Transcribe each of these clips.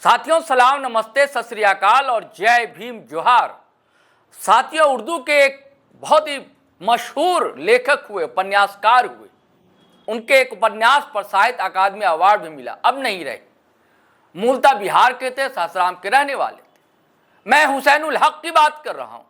साथियों सलाम, नमस्ते, सत श्री अकाल और जय भीम जोहार। साथियों, उर्दू के एक बहुत ही मशहूर लेखक हुए, उपन्यासकार हुए। उनके एक उपन्यास पर साहित्य अकादमी अवार्ड भी मिला। अब नहीं रहे। मूलतः बिहार के थे, सासाराम के रहने वाले थे। मैं हुसैनुल हक की बात कर रहा हूं।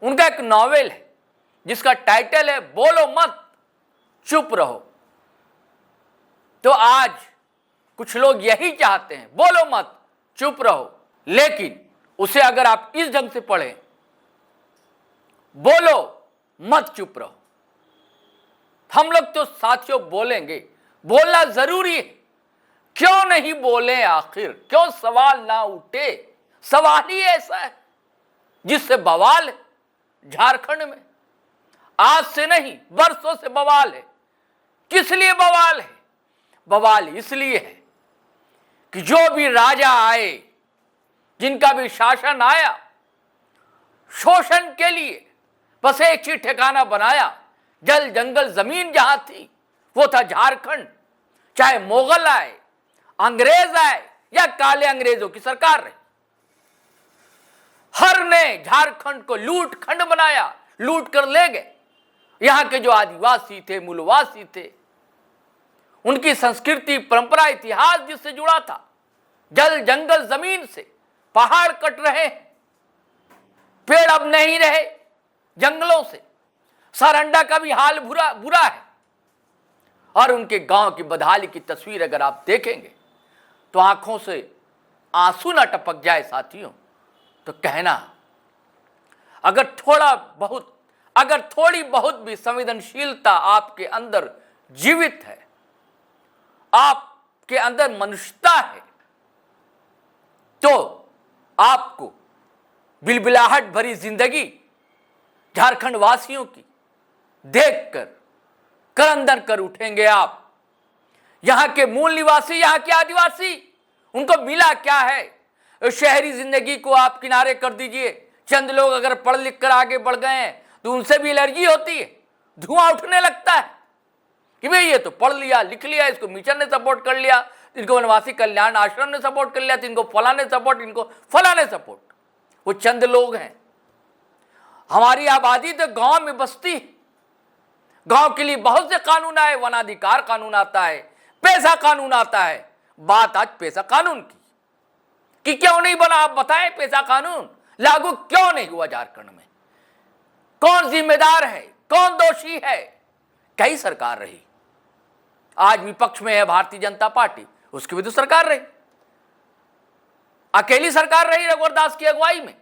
उनका एक नॉवेल है जिसका टाइटल है बोलो मत चुप रहो। तो आज कुछ लोग यही चाहते हैं, बोलो मत चुप रहो, लेकिन उसे अगर आप इस ढंग से पढ़ें, बोलो मत चुप रहो। हम लोग तो साथियों बोलेंगे, बोलना जरूरी है। क्यों नहीं बोले आखिर? क्यों सवाल ना उठे? सवाल ही ऐसा है जिससे बवाल है झारखंड में। आज से नहीं, वर्षों से बवाल है। किस लिए बवाल है? बवाल इसलिए है कि जो भी राजा आए, जिनका भी शासन आया, शोषण के लिए बस एक ही ठिकाना बनाया। जल जंगल जमीन जहां थी वो था झारखंड। चाहे मुगल आए, अंग्रेज आए या काले अंग्रेजों की सरकार रही, हर ने झारखंड को लूट खंड बनाया, लूट कर ले गए। यहां के जो आदिवासी थे, मूलवासी थे, उनकी संस्कृति, परंपरा, इतिहास जिससे जुड़ा था, जल जंगल जमीन से पहाड़ कट रहे हैं, पेड़ अब नहीं रहे जंगलों से। सारंडा का भी हाल बुरा है। और उनके गांव की बदहाली की तस्वीर अगर आप देखेंगे तो आंखों से आंसू ना टपक जाए साथियों। तो कहना, अगर थोड़ी बहुत भी संवेदनशीलता आपके अंदर जीवित है, आपके अंदर मनुष्यता है, तो आपको बिलबिलाहट भरी जिंदगी झारखंड वासियों की देखकर करंदन कर उठेंगे आप। यहां के मूल निवासी, यहां के आदिवासी, उनको मिला क्या है? शहरी जिंदगी को आप किनारे कर दीजिए। चंद लोग अगर पढ़ लिख कर आगे बढ़ गए हैं तो उनसे भी एलर्जी होती है, धुआं उठने लगता है कि भाई ये तो पढ़ लिया, लिख लिया, इसको मिशन ने सपोर्ट कर लिया, इनको वनवासी कल्याण आश्रम ने सपोर्ट कर लिया, तो इनको फलाने सपोर्ट, इनको फलाने सपोर्ट। वो चंद लोग हैं। हमारी आबादी तो गांव में बसती है। गांव के लिए बहुत से कानून आए, वनाधिकार कानून आता है, पैसा कानून आता है। बात आज पैसा कानून की कि क्यों नहीं बना, आप बताएं। पैसा कानून लागू क्यों नहीं हुआ झारखंड में? कौन जिम्मेदार है? कौन दोषी है? कई सरकार रही। आज विपक्ष में है भारतीय जनता पार्टी, उसकी भी तो सरकार रही, अकेली सरकार रही रघुवर दास की अगुवाई में।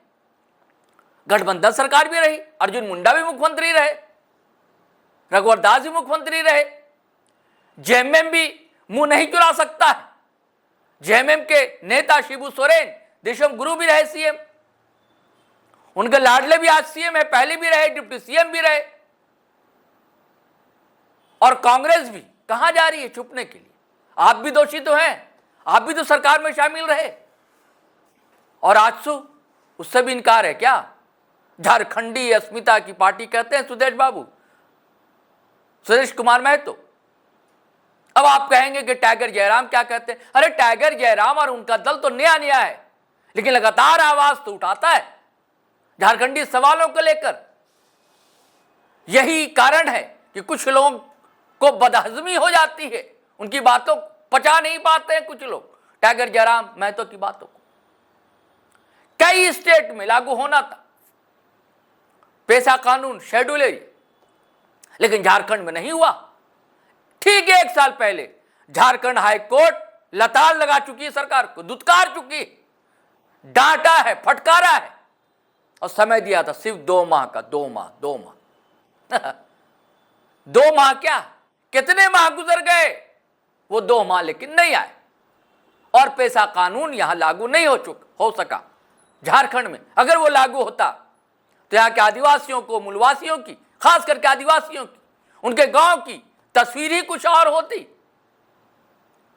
गठबंधन सरकार भी रही, अर्जुन मुंडा भी मुख्यमंत्री रहे, रघुवर दास भी मुख्यमंत्री रहे। जेएमएम भी मुंह नहीं चुरा सकता है। जेएमएम के नेता शिबू सोरेन देशम गुरु भी रहे सीएम। उनके लाडले भी आज सीएम है, पहले भी रहे, डिप्टी सीएम भी रहे। और कांग्रेस भी कहां जा रही है छुपने के लिए? आप भी दोषी तो हैं, आप भी तो सरकार में शामिल रहे। और आजसू उससे भी इनकार है क्या? झारखंडी अस्मिता की पार्टी कहते हैं सुदेश बाबू, सुरेश कुमार महतो। अब आप कहेंगे कि टाइगर जयराम क्या कहते हैं? अरे टाइगर जयराम और उनका दल तो नया नया है, लेकिन लगातार आवाज तो उठाता है झारखंडी सवालों को लेकर। यही कारण है कि कुछ लोगों को बदहजमी हो जाती है, उनकी बातों पचा नहीं पाते हैं कुछ लोग टाइगर जयराम महतो की बातों को। कई स्टेट में लागू होना था पैसा कानून, शेड्यूल एरिया, लेकिन झारखंड में नहीं हुआ। ठीक है, 1 साल पहले झारखंड हाई कोर्ट लताड़ लगा चुकी है सरकार को, दुत्कार चुकी, डांटा है, फटकारा है, और समय दिया था सिर्फ 2 माह का। 2 माह 2 माह क्या, कितने माह गुजर गए? वो 2 माह लेकिन नहीं आए, और पैसा कानून यहां लागू नहीं हो सका झारखंड में। अगर वो लागू होता तो यहाँ के आदिवासियों को, मूलवासियों की, खास करके आदिवासियों की, उनके गांव की तस्वीर ही कुछ और होती।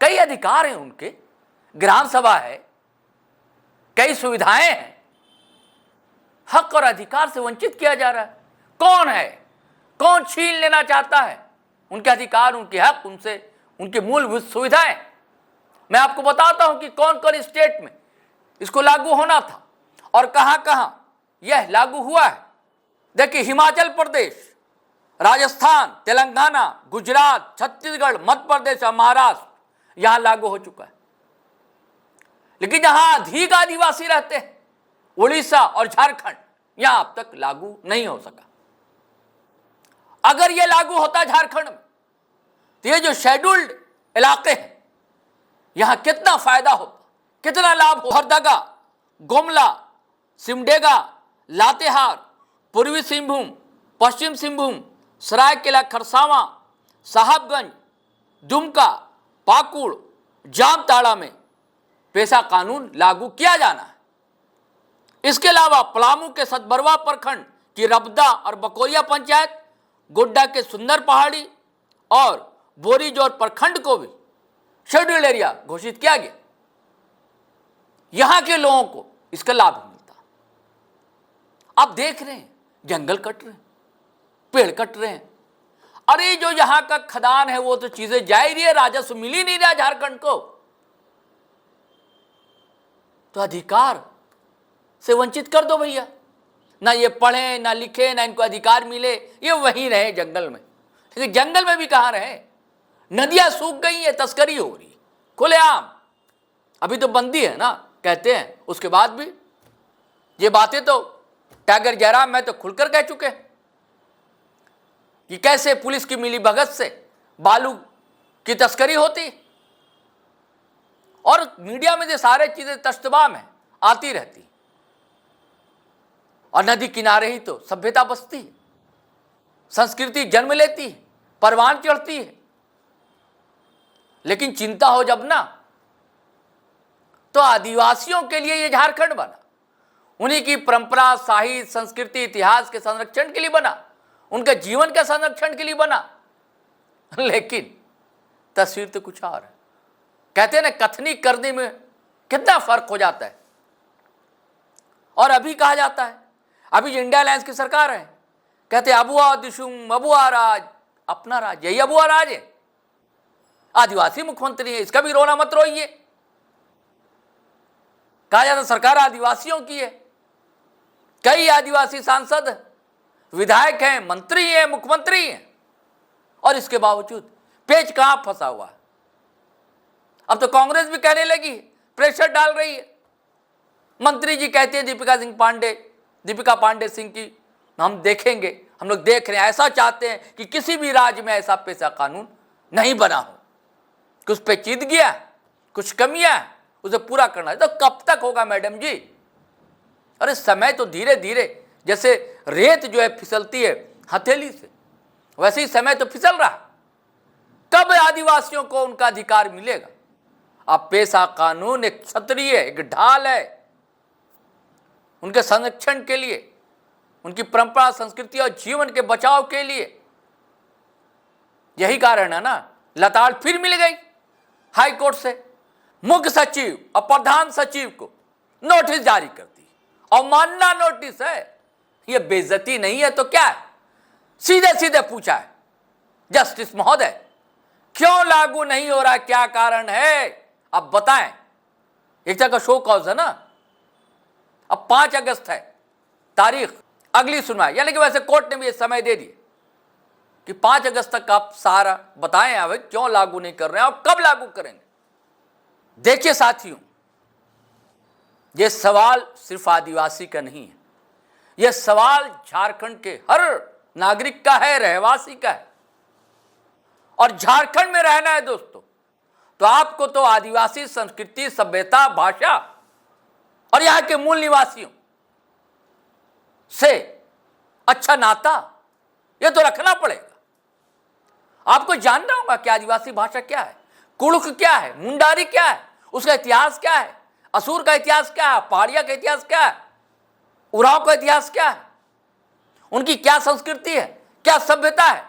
कई अधिकार हैं उनके, ग्राम सभा है, कई सुविधाएं हैं। हक और अधिकार से वंचित किया जा रहा है। कौन है? कौन छीन लेना चाहता है उनके अधिकार, उनके हक, उनसे उनकी मूलभूत सुविधाएं? मैं आपको बताता हूं कि कौन कौन स्टेट में इसको लागू होना था और कहां कहां यह लागू हुआ है। देखिए, हिमाचल प्रदेश, राजस्थान, तेलंगाना, गुजरात, छत्तीसगढ़, मध्य प्रदेश और महाराष्ट्र यहां लागू हो चुका है। लेकिन जहां अधिक आदिवासी रहते हैं, उड़ीसा और झारखंड, यहां अब तक लागू नहीं हो सका। अगर यह लागू होता झारखंड में तो ये जो शेड्यूल्ड इलाके हैं, यहां कितना फायदा होता, कितना लाभ हो। हरदगा, गुमला, सिमडेगा, लातेहार, पूर्वी सिंहभूम, पश्चिम सिंहभूम, सरायकेला खरसावां, साहबगंज, दुमका, पाकुड़, जामताड़ा में पेशा कानून लागू किया जाना है। इसके अलावा पलामू के सतबरवा प्रखंड की रबदा और बकोरिया पंचायत, गोड्डा के सुंदर पहाड़ी और बोरीजोर प्रखंड को भी शेड्यूल्ड एरिया घोषित किया गया। यहां के लोगों को इसका लाभ मिलता। आप देख रहे हैं, जंगल कट रहे हैं, पेड़ कट रहे हैं। अरे जो यहां का खदान है वो तो चीजें जा ही रही है, राजस्व मिल ही नहीं रहा झारखंड को, तो अधिकार से वंचित कर दो भैया। ना ये पढ़े, ना लिखे, ना इनको अधिकार मिले, ये वहीं रहे जंगल में। लेकिन जंगल में भी कहां रहे, नदियां सूख गई है, तस्करी हो रही खुलेआम। अभी तो बंदी है ना कहते हैं, उसके बाद भी ये बातें तो टाइगर जयराम मैं तो खुलकर कह चुके हैं कि कैसे पुलिस की मिली भगत से बालू की तस्करी होती, और मीडिया में जो सारे चीजें तश्तबा में आती रहती, और नदी किनारे ही तो सभ्यता बसती है, संस्कृति जन्म लेती है, परवान चढ़ती है। लेकिन चिंता हो जब ना, तो आदिवासियों के लिए ये झारखंड बना, उन्हीं की परंपरा, साहित्य, संस्कृति, इतिहास के संरक्षण के लिए बना, उनके जीवन के संरक्षण के लिए बना। लेकिन तस्वीर तो कुछ और है। कहते हैं ना, कथनी करने में कितना फर्क हो जाता है। और अभी कहा जाता है, अभी इंडिया अलायंस की सरकार है, कहते अबुआ दिशुम, अबुआ राज, अपना राज, यही अबुआ राज है, आदिवासी मुख्यमंत्री है, इसका भी रोना मत रोइए। कहा जाता सरकार आदिवासियों की है, कई आदिवासी सांसद, विधायक हैं, मंत्री हैं, मुख्यमंत्री हैं, और इसके बावजूद पेच कहां फंसा हुआ है। अब तो कांग्रेस भी कहने लगी, प्रेशर डाल रही है। मंत्री जी कहते हैं दीपिका पांडे सिंह की हम देखेंगे, हम लोग देख रहे हैं, ऐसा चाहते हैं कि किसी भी राज्य में ऐसा पेशा कानून नहीं बना हो। कुछ पेचीदगियां, कुछ कमियां, उसे पूरा करना है। तो कब तक होगा मैडम जी? अरे समय तो धीरे धीरे, जैसे रेत जो है फिसलती है हथेली से, वैसे ही समय तो फिसल रहा। कब आदिवासियों को उनका अधिकार मिलेगा? अब पेशा कानून एक क्षत्रिय, एक ढाल है उनके संरक्षण के लिए, उनकी परंपरा, संस्कृति और जीवन के बचाव के लिए। यही कारण है ना, लताड़ फिर मिल गई हाई कोर्ट से। मुख्य सचिव और प्रधान सचिव को नोटिस जारी कर दी, और मानना नोटिस है, यह बेइज्जती नहीं है तो क्या है? सीधे सीधे पूछा है, जस्टिस महोदय क्यों लागू नहीं हो रहा, क्या कारण है, अब बताएं। एक जगह शो कॉज है ना, अब 5 अगस्त है तारीख अगली सुनवाई, यानी कि वैसे कोर्ट ने भी ये समय दे दिया कि 5 अगस्त तक आप सारा बताएं अब क्यों लागू नहीं कर रहे हैं और कब लागू करेंगे। देखिए साथियों, ये सवाल सिर्फ आदिवासी का नहीं है, यह सवाल झारखंड के हर नागरिक का है, रहवासी का है। और झारखंड में रहना है दोस्तों, तो आपको तो आदिवासी संस्कृति, सभ्यता, भाषा और यहां के मूल निवासियों से अच्छा नाता यह तो रखना पड़ेगा। आपको जानना होगा कि आदिवासी भाषा क्या है, कुड़ुख क्या है, मुंडारी क्या है, उसका इतिहास क्या है, असुर का इतिहास क्या है, पहाड़िया का इतिहास क्या है, उरांव का इतिहास क्या है, उनकी क्या संस्कृति है, क्या सभ्यता है।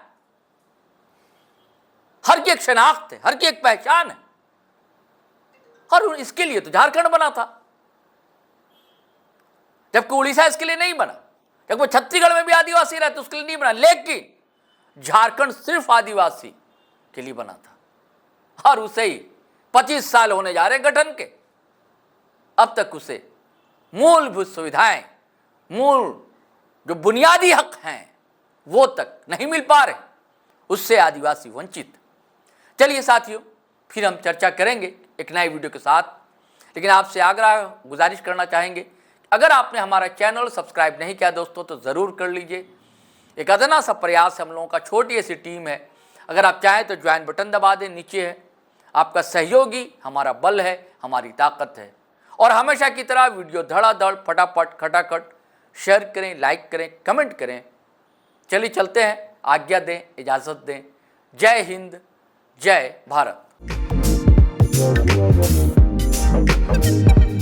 हर की एक शनाख्त है, हर की एक पहचान है। और इसके लिए तो झारखंड बना था, जबकि उड़ीसा इसके लिए नहीं बना, जबकि छत्तीसगढ़ में भी आदिवासी रहते उसके लिए नहीं बना। लेकिन झारखंड सिर्फ आदिवासी के लिए बना था, और उसे ही 25 साल होने जा रहे गठन के, अब तक उसे मूलभूत सुविधाएं, मूल जो बुनियादी हक हैं वो तक नहीं मिल पा रहे, उससे आदिवासी वंचित। चलिए साथियों, फिर हम चर्चा करेंगे एक नए वीडियो के साथ, लेकिन आपसे आग्रह गुजारिश करना चाहेंगे, अगर आपने हमारा चैनल सब्सक्राइब नहीं किया दोस्तों तो ज़रूर कर लीजिए। एक अदना सा प्रयास हम लोगों का, छोटी ऐसी टीम है, अगर आप चाहें तो ज्वाइन बटन दबा दें, नीचे है। आपका सहयोगी हमारा बल है, हमारी ताकत है। और हमेशा की तरह वीडियो धड़ाधड़ फटाफट खटाखट शेयर करें, लाइक करें, कमेंट करें। चलिए चलते हैं, आज्ञा दें, इजाज़त दें। जय हिंद, जय भारत।